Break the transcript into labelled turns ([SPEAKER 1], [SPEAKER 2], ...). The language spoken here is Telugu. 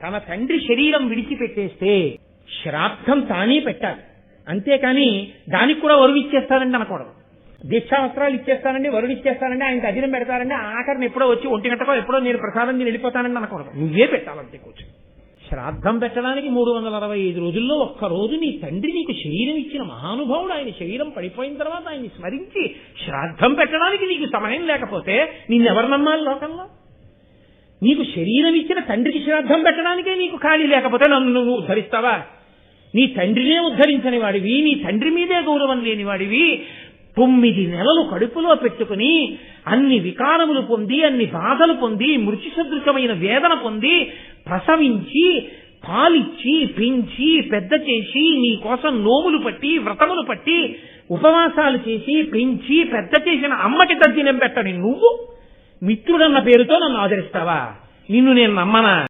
[SPEAKER 1] తన తండ్రి శరీరం విడిచిపెట్టేస్తే శ్రాద్ధం తానే పెట్టాలి, అంతేకాని దానికి కూడా వరుడు ఇచ్చేస్తానండి అనకూడదు. దీక్షావస్త్రాలు ఇచ్చేస్తానండి, వరుడు ఇచ్చేస్తానండి, ఆయనకి అధీనం పెడతారండి, ఆఖరిని ఎప్పుడో వచ్చి 1 గంటకో ఎప్పుడో నేను ప్రసాదం నేను వెళ్ళిపోతానండి అనకూడదు. నువ్వే పెట్టాలంతే కూర్చొని. శ్రాద్ధం పెట్టడానికి 365 రోజుల్లో ఒక్కరోజు నీ తండ్రి నీకు శరీరం ఇచ్చిన మహానుభావుడు, ఆయన శరీరం పడిపోయిన తర్వాత ఆయన్ని స్మరించి శ్రాద్ధం పెట్టడానికి నీకు సమయం లేకపోతే నిన్నెవరు నమ్మాలి లోకంలో? నీకు శరీరం ఇచ్చిన తండ్రికి శ్రాద్ధం పెట్టడానికే నీకు ఖాళీ లేకపోతే నన్ను నువ్వు ఉద్ధరిస్తావా? నీ తండ్రినే ఉద్ధరించని వాడివి, నీ తండ్రి మీదే గౌరవం లేని వాడివి, 9 నెలలు కడుపులో పెట్టుకుని అన్ని వికారములు పొంది, అన్ని బాధలు పొంది, మృత్యు సదృశమైన వేదన పొంది, ప్రసవించి, పాలిచ్చి, పెంచి, పెద్ద చేసి, నీ కోసం నోములు పట్టి, వ్రతములు పట్టి, ఉపవాసాలు చేసి, పెంచి, పెద్ద చేసిన అమ్మకి తద్దినం పెట్టని నువ్వు మిత్రుడన్న పేరుతో నన్ను ఆదరిస్తావా? నిన్ను నేను నమ్మనా?